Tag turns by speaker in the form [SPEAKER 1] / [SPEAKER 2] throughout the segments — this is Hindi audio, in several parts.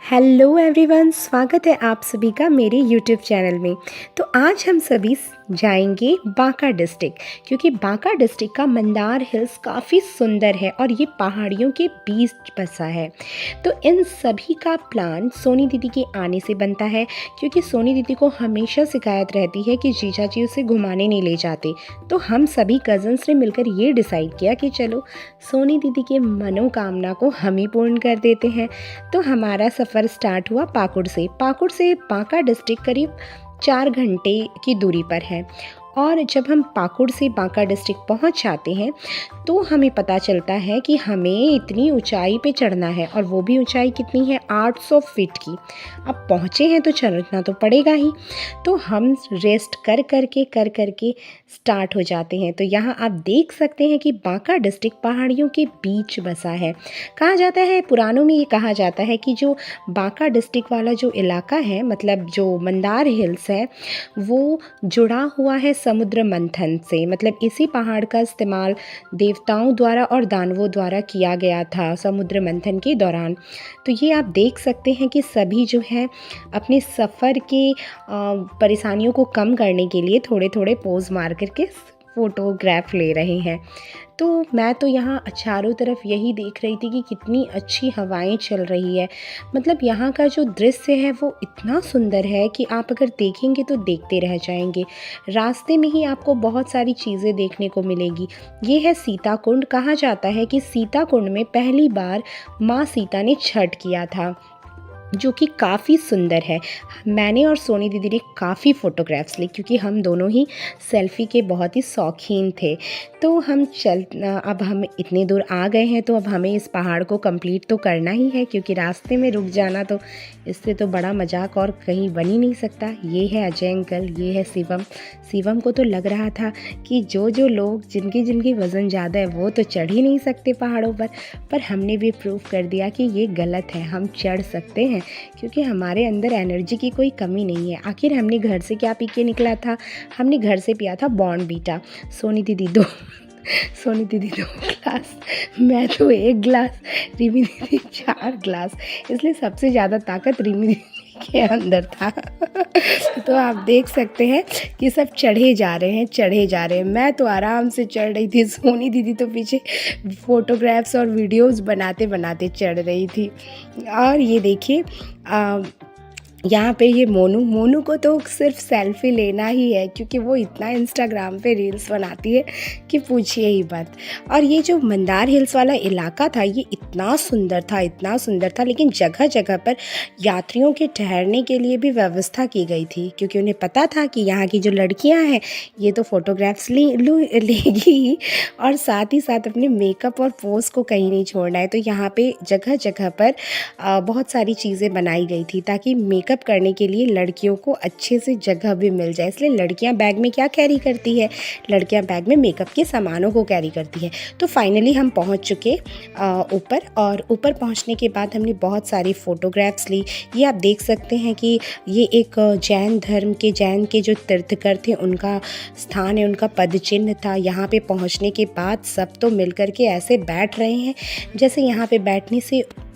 [SPEAKER 1] हेलो एवरीवन, स्वागत है आप सभी का मेरे यूट्यूब चैनल में। तो आज हम सभी जाएंगे बांका डिस्ट्रिक्ट, क्योंकि बांका डिस्ट्रिक्ट का मंदार हिल्स काफ़ी सुंदर है और ये पहाड़ियों के बीच बसा है। तो इन सभी का प्लान सोनी दीदी के आने से बनता है, क्योंकि सोनी दीदी को हमेशा शिकायत रहती है कि जीजा जी उसे घुमाने नहीं ले जाते। तो हम सभी कज़न्स ने मिलकर ये डिसाइड किया कि चलो सोनी दीदी के मनोकामना को हम ही पूर्ण कर देते हैं। तो हमारा सफ़र स्टार्ट हुआ पाकुड़ से बांका डिस्ट्रिक्ट करीब 4 घंटे की दूरी पर है। और जब हम पाकुड़ से बांका डिस्ट्रिक्ट पहुंच जाते हैं तो हमें पता चलता है कि हमें इतनी ऊंचाई पे चढ़ना है, और वो भी ऊंचाई कितनी है, 800 फीट की। अब पहुंचे हैं तो चढ़ना तो पड़ेगा ही। तो हम रेस्ट कर करके स्टार्ट हो जाते हैं। तो यहाँ आप देख सकते हैं कि बांका डिस्ट्रिक्ट पहाड़ियों के बीच बसा है। कहा जाता है, पुराणों में ये कहा जाता है कि जो बांका डिस्ट्रिक्ट वाला जो इलाका है, मतलब जो मंदार हिल्स है, वो जुड़ा हुआ है समुद्र मंथन से। मतलब इसी पहाड़ का इस्तेमाल देवताओं द्वारा और दानवों द्वारा किया गया था समुद्र मंथन के दौरान। तो ये आप देख सकते हैं कि सभी जो है अपने सफ़र के परेशानियों को कम करने के लिए थोड़े थोड़े पोज मार करके फ़ोटोग्राफ ले रहे हैं। तो मैं तो यहाँ चारों तरफ यही देख रही थी कि कितनी अच्छी हवाएं चल रही है। मतलब यहाँ का जो दृश्य है वो इतना सुंदर है कि आप अगर देखेंगे तो देखते रह जाएंगे। रास्ते में ही आपको बहुत सारी चीज़ें देखने को मिलेगी। ये है सीता कुंड। कहा जाता है कि सीता कुंड में पहली बार माँ सीता ने छठ किया था, जो कि काफ़ी सुंदर है। मैंने और सोनी दीदी ने काफ़ी फ़ोटोग्राफ्स ली, क्योंकि हम दोनों ही सेल्फ़ी के बहुत ही शौकीन थे। तो अब हम इतने दूर आ गए हैं, तो अब हमें इस पहाड़ को कंप्लीट तो करना ही है, क्योंकि रास्ते में रुक जाना तो इससे तो बड़ा मजाक और कहीं बन ही नहीं सकता। ये है अजय अंकल, ये है शिवम को तो लग रहा था कि जो लोग जिनकी वज़न ज़्यादा है वो तो चढ़ ही नहीं सकते पहाड़ों पर हमने भी प्रूव कर दिया कि ये गलत है, हम चढ़ सकते हैं, क्योंकि हमारे अंदर एनर्जी की कोई कमी नहीं है। आखिर हमने घर से क्या पी के निकला था? हमने घर से पिया था बॉर्नवीटा। सोनी दीदी 2 ग्लास, मैं तो 1 ग्लास, रिमी दीदी 4 ग्लास। इसलिए सबसे ज़्यादा ताकत रिमी दीदी के अंदर था। तो आप देख सकते हैं कि सब चढ़े जा रहे हैं। मैं तो आराम से चढ़ रही थी, सोनी दीदी तो पीछे फ़ोटोग्राफ्स और वीडियोस बनाते चढ़ रही थी। और ये देखिए यहाँ पे ये मोनू को तो सिर्फ सेल्फ़ी लेना ही है, क्योंकि वो इतना इंस्टाग्राम पे रील्स बनाती है कि पूछिए ही मत। और ये जो मंदार हिल्स वाला इलाका था, ये इतना सुंदर था, लेकिन जगह जगह पर यात्रियों के ठहरने के लिए भी व्यवस्था की गई थी, क्योंकि उन्हें पता था कि यहाँ की जो लड़कियाँ हैं ये तो फ़ोटोग्राफ्स लेगी ही, और साथ ही साथ अपने मेकअप और पोज को कहीं नहीं छोड़ना है। तो यहाँ पे जगह जगह पर बहुत सारी चीज़ें बनाई गई थी, ताकि मेकअप करने के लिए लड़कियों को अच्छे से जगह भी मिल जाए। इसलिए लड़कियां बैग में क्या कैरी करती है? लड़कियां बैग में मेकअप के सामानों को कैरी करती है। तो फाइनली हम पहुंच चुके ऊपर, और ऊपर पहुंचने के बाद हमने बहुत सारी फ़ोटोग्राफ्स ली। ये आप देख सकते हैं कि ये एक जैन के जो तीर्थकर थे उनका स्थान है, उनका पद चिन्ह था। यहाँ पे पहुँचने के बाद सब तो मिल करके ऐसे बैठ रहे हैं जैसे यहाँ पे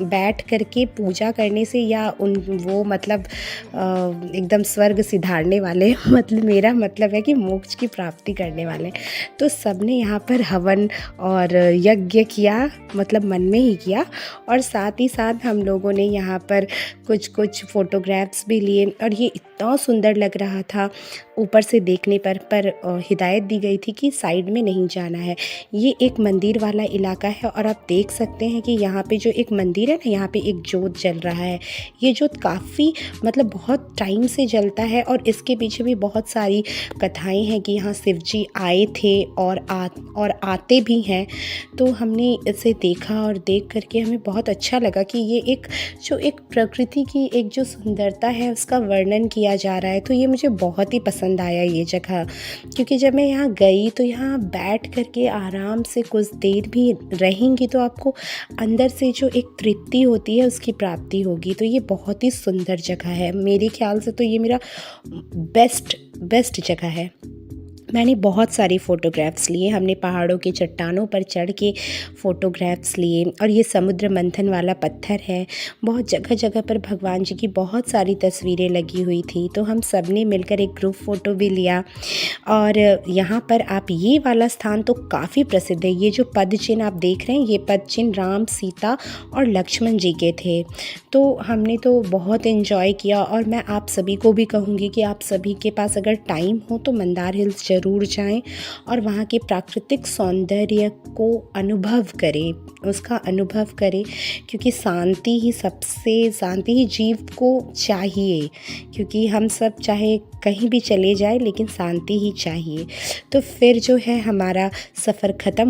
[SPEAKER 1] बैठ करके पूजा करने से या वो मतलब एकदम स्वर्ग सिधारने वाले मतलब मेरा मतलब है कि मोक्ष की प्राप्ति करने वाले। तो सबने यहाँ पर हवन और यज्ञ किया, मतलब मन में ही किया। और साथ ही साथ हम लोगों ने यहाँ पर कुछ फ़ोटोग्राफ्स भी लिए, और ये इतना सुंदर लग रहा था ऊपर से देखने पर हिदायत दी गई थी कि साइड में नहीं जाना है। ये एक मंदिर वाला इलाका है, और आप देख सकते हैं कि यहाँ पे जो एक मंदिर है ना, यहाँ पे एक जोत जल रहा है। ये जोत काफ़ी मतलब बहुत टाइम से जलता है, और इसके पीछे भी बहुत सारी कथाएं हैं कि यहाँ शिव जी आए थे और आते भी हैं। तो हमने इसे देखा, और देख करके हमें बहुत अच्छा लगा कि ये एक प्रकृति की एक जो सुंदरता है उसका वर्णन किया जा रहा है। तो ये मुझे बहुत ही पसंद आया ये जगह, क्योंकि जब मैं यहाँ गई तो यहाँ बैठ करके आराम से कुछ देर भी रहेंगी तो आपको अंदर से जो एक तृप्ति होती है उसकी प्राप्ति होगी। तो ये बहुत ही सुंदर जगह है। मेरे ख्याल से तो ये मेरा बेस्ट जगह है। मैंने बहुत सारी फ़ोटोग्राफ्स लिए। हमने पहाड़ों की चट्टानों पर चढ़ के फ़ोटोग्राफ्स लिए और ये समुद्र मंथन वाला पत्थर है। बहुत जगह-जगह पर भगवान जी की बहुत सारी तस्वीरें लगी हुई थी, तो हम सब ने मिलकर एक ग्रुप फ़ोटो भी लिया। और यहाँ पर आप ये वाला स्थान तो काफ़ी प्रसिद्ध है। ये जो पद चिन्ह आप देख रहे हैं, ये पद चिन्ह राम, सीता और लक्ष्मण जी के थे। तो हमने तो बहुत एन्जॉय किया और मैं आप सभी को भी कहूँगी कि आप सभी के पास अगर टाइम हो तो मंदार हिल्स ज़रूर जाएँ और वहाँ के प्राकृतिक सौंदर्य को अनुभव करें, उसका अनुभव करें, क्योंकि शांति ही जीव को चाहिए, क्योंकि हम सब चाहे कहीं भी चले जाएँ लेकिन शांति ही चाहिए। तो फिर जो है हमारा सफ़र ख़त्म